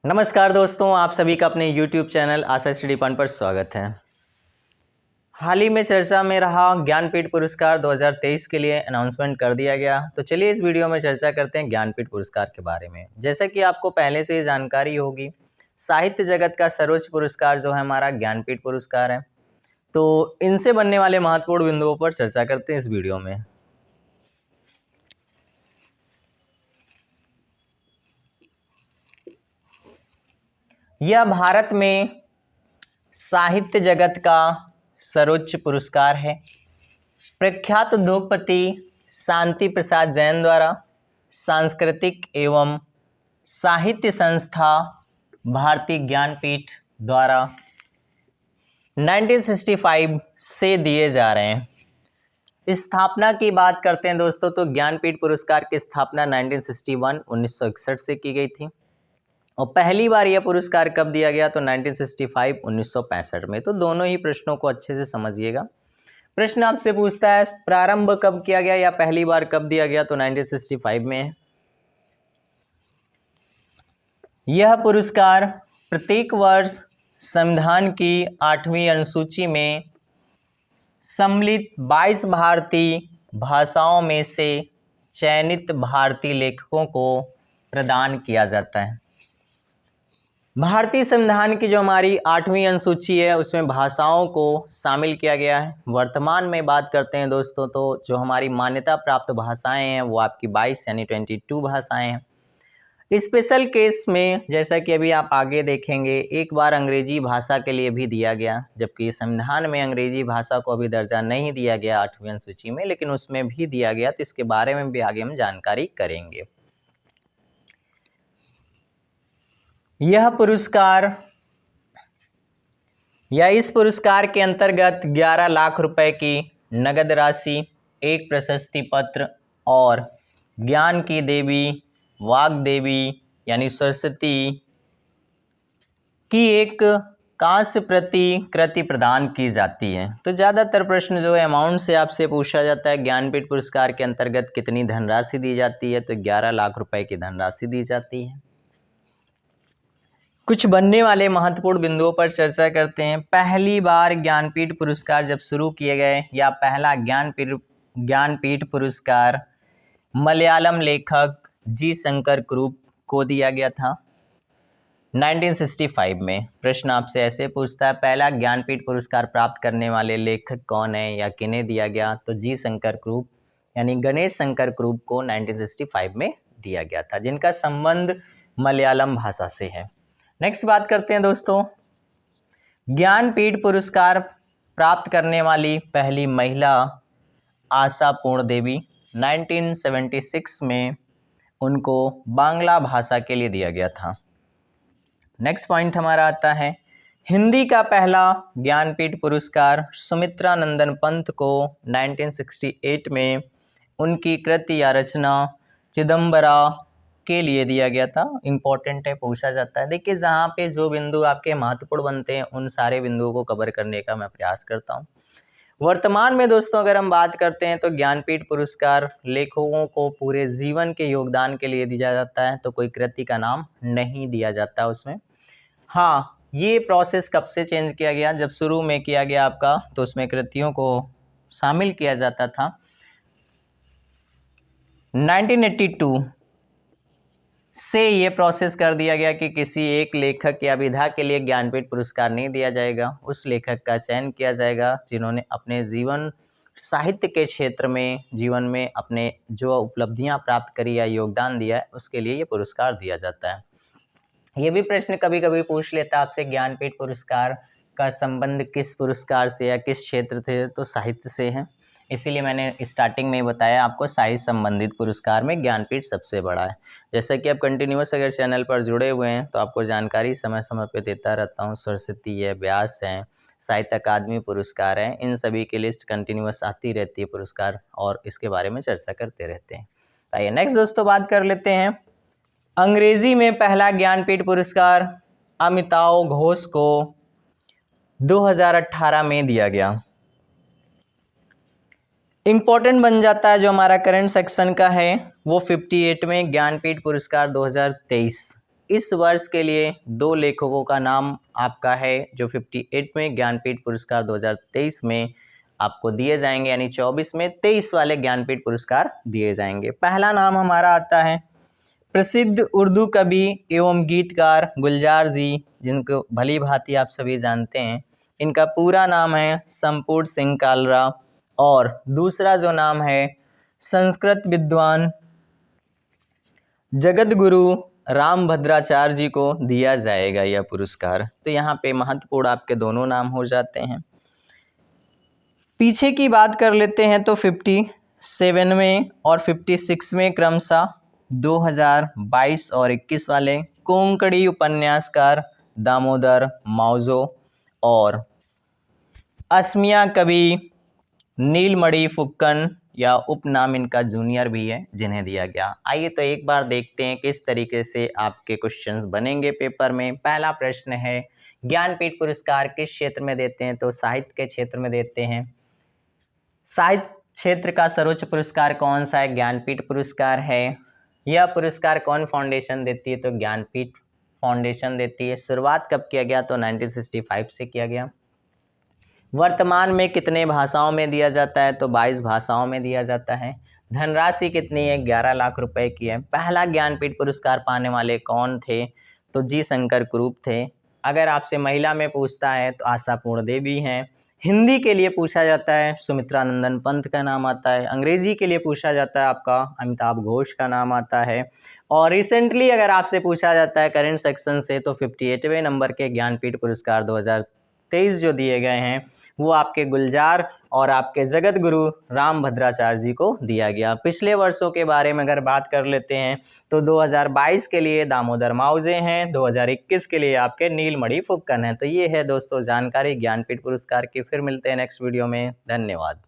नमस्कार दोस्तों, आप सभी का अपने YouTube चैनल आशा स्टडी पॉइंट पर स्वागत है। हाल ही में चर्चा में रहा ज्ञानपीठ पुरस्कार 2023 के लिए अनाउंसमेंट कर दिया गया। तो चलिए इस वीडियो में चर्चा करते हैं ज्ञानपीठ पुरस्कार के बारे में। जैसा कि आपको पहले से ही जानकारी होगी, साहित्य जगत का सर्वोच्च पुरस्कार जो है हमारा ज्ञानपीठ पुरस्कार है। तो इनसे बनने वाले महत्वपूर्ण बिंदुओं पर चर्चा करते हैं इस वीडियो में। यह भारत में साहित्य जगत का सर्वोच्च पुरस्कार है। प्रख्यात उद्योगपति शांति प्रसाद जैन द्वारा सांस्कृतिक एवं साहित्य संस्था भारतीय ज्ञानपीठ द्वारा 1965 से दिए जा रहे हैं। स्थापना की बात करते हैं दोस्तों, तो ज्ञानपीठ पुरस्कार की स्थापना 1961 से की गई थी और पहली बार यह पुरस्कार कब दिया गया तो 1965 1965 में। तो दोनों ही प्रश्नों को अच्छे से समझिएगा। प्रश्न आपसे पूछता है प्रारंभ कब किया गया या पहली बार कब दिया गया, तो 1965 में है। यह पुरस्कार प्रत्येक वर्ष संविधान की 8वीं अनुसूची में सम्मिलित 22 भारतीय भाषाओं में से चयनित भारतीय लेखकों को प्रदान किया जाता है। भारतीय संविधान की जो हमारी 8वीं अनुसूची है उसमें भाषाओं को शामिल किया गया है। वर्तमान में बात करते हैं दोस्तों, तो जो हमारी मान्यता प्राप्त भाषाएं हैं वो आपकी 22 यानी 22 भाषाएं हैं। स्पेशल केस में जैसा कि अभी आप आगे देखेंगे, एक बार अंग्रेजी भाषा के लिए भी दिया गया, जबकि संविधान में अंग्रेजी भाषा को अभी दर्जा नहीं दिया गया 8वीं अनुसूची में, लेकिन उसमें भी दिया गया। तो इसके बारे में भी आगे हम जानकारी करेंगे। यह पुरस्कार या इस पुरस्कार के अंतर्गत 11 लाख रुपए की नगद राशि, एक प्रशस्ति पत्र और ज्ञान की देवी वाग्देवी यानी सरस्वती की एक कांस्य प्रतिकृति प्रदान की जाती है। तो ज़्यादातर प्रश्न जो है अमाउंट से आपसे पूछा जाता है। ज्ञानपीठ पुरस्कार के अंतर्गत कितनी धनराशि दी जाती है, तो 11 लाख रुपए की धनराशि दी जाती है। कुछ बनने वाले महत्वपूर्ण बिंदुओं पर चर्चा करते हैं। पहली बार ज्ञानपीठ पुरस्कार जब शुरू किए गए या पहला ज्ञानपीठ पुरस्कार मलयालम लेखक जी शंकर कुरुप को दिया गया था 1965 में। प्रश्न आपसे ऐसे पूछता है पहला ज्ञानपीठ पुरस्कार प्राप्त करने वाले लेखक कौन है या किन्हें दिया गया, तो जी शंकर कुरुप यानी गणेश शंकर कुरुप को 1965 में दिया गया था, जिनका संबंध मलयालम भाषा से है। नेक्स्ट बात करते हैं दोस्तों, ज्ञानपीठ पुरस्कार प्राप्त करने वाली पहली महिला आशा पूर्ण देवी 1976 में उनको बांग्ला भाषा के लिए दिया गया था। नेक्स्ट पॉइंट हमारा आता है हिंदी का पहला ज्ञानपीठ पुरस्कार सुमित्रा नंदन पंत को 1968 में उनकी कृति या रचना चिदम्बरा के लिए दिया गया था। इम्पोर्टेंट है, पूछा जाता है। देखिए, जहाँ पे जो बिंदु आपके महत्वपूर्ण बनते हैं उन सारे बिंदुओं को कवर करने का मैं प्रयास करता हूँ। वर्तमान में दोस्तों अगर हम बात करते हैं तो ज्ञानपीठ पुरस्कार लेखकों को पूरे जीवन के योगदान के लिए दिया जाता है, तो कोई कृति का नाम नहीं दिया जाता उसमें। हाँ, ये प्रोसेस कब से चेंज किया गया, जब शुरू में किया गया आपका तो उसमें कृतियों को शामिल किया जाता था। 1982 से ये प्रोसेस कर दिया गया कि किसी एक लेखक या विधा के लिए ज्ञानपीठ पुरस्कार नहीं दिया जाएगा, उस लेखक का चयन किया जाएगा जिन्होंने अपने जीवन साहित्य के क्षेत्र में जीवन में अपने जो उपलब्धियां प्राप्त करी या योगदान दिया है उसके लिए ये पुरस्कार दिया जाता है। ये भी प्रश्न कभी कभी पूछ लेता है आपसे, ज्ञानपीठ पुरस्कार का संबंध किस पुरस्कार से या किस क्षेत्र से, तो साहित्य से है। इसीलिए मैंने स्टार्टिंग में ही बताया आपको, साहित्य संबंधित पुरस्कार में ज्ञानपीठ सबसे बड़ा है। जैसा कि आप कंटिन्यूअस अगर चैनल पर जुड़े हुए हैं तो आपको जानकारी समय समय पे देता रहता हूँ। सरस्वती है, व्यास है, साहित्य अकादमी पुरस्कार है, इन सभी की लिस्ट कंटिन्यूअस आती रहती है पुरस्कार, और इसके बारे में चर्चा करते रहते हैं। आइए नेक्स्ट दोस्तों बात कर लेते हैं। अंग्रेजी में पहला ज्ञानपीठ पुरस्कार अमिताव घोष को 2018 में दिया गया। इम्पोर्टेंट बन जाता है जो हमारा करंट सेक्शन का है वो 58 में ज्ञानपीठ पुरस्कार 2023 इस वर्ष के लिए 2 लेखकों का नाम आपका है जो 58वें ज्ञानपीठ पुरस्कार 2023 में आपको दिए जाएंगे, यानी 24 में 23 वाले ज्ञानपीठ पुरस्कार दिए जाएंगे। पहला नाम हमारा आता है प्रसिद्ध उर्दू कवि एवं गीतकार गुलजार जी, जिनको भली भांति आप सभी जानते हैं। इनका पूरा नाम है संपूर्ण सिंह कालरा। और दूसरा जो नाम है संस्कृत विद्वान जगत गुरु रामभद्राचार्य जी को दिया जाएगा यह पुरस्कार। तो यहाँ पे महत्वपूर्ण आपके दोनों नाम हो जाते हैं। पीछे की बात कर लेते हैं तो 57वें और 56वें क्रमशः 2022 और 21 वाले कोंकणी उपन्यासकार दामोदर मावजो और असमिया कवि नीलमणि फुक्कन या उपनाम इनका जूनियर भी है जिन्हें दिया गया। आइए तो एक बार देखते हैं किस तरीके से आपके क्वेश्चंस बनेंगे पेपर में। पहला प्रश्न है ज्ञानपीठ पुरस्कार किस क्षेत्र में देते हैं, तो साहित्य के क्षेत्र में देते हैं। साहित्य क्षेत्र का सर्वोच्च पुरस्कार कौन सा है, ज्ञानपीठ पुरस्कार है। यह पुरस्कार कौन फाउंडेशन देती है, तो ज्ञानपीठ फाउंडेशन देती है। शुरुआत कब किया गया, तो 1965 से किया गया। वर्तमान में कितने भाषाओं में दिया जाता है, तो 22 भाषाओं में दिया जाता है। धनराशि कितनी है, 11 लाख रुपए की है। पहला ज्ञानपीठ पुरस्कार पाने वाले कौन थे, तो जी शंकर कुरूप थे। अगर आपसे महिला में पूछता है तो आशापूर्ण देवी हैं। हिंदी के लिए पूछा जाता है सुमित्रा नंदन पंत का नाम आता है। अंग्रेजी के लिए पूछा जाता है आपका अमिताभ घोष का नाम आता है। और रिसेंटली अगर आपसे पूछा जाता है करंट सेक्शन से, तो 58वें नंबर के ज्ञानपीठ पुरस्कार 2023 जो दिए गए हैं वो आपके गुलजार और आपके जगत गुरु रामभद्राचार्य जी को दिया गया। पिछले वर्षों के बारे में अगर बात कर लेते हैं तो 2022 के लिए दामोदर मावजे हैं, 2021 के लिए आपके नीलमणि फुक्कन हैं। तो ये है दोस्तों जानकारी ज्ञानपीठ पुरस्कार की। फिर मिलते हैं नेक्स्ट वीडियो में। धन्यवाद।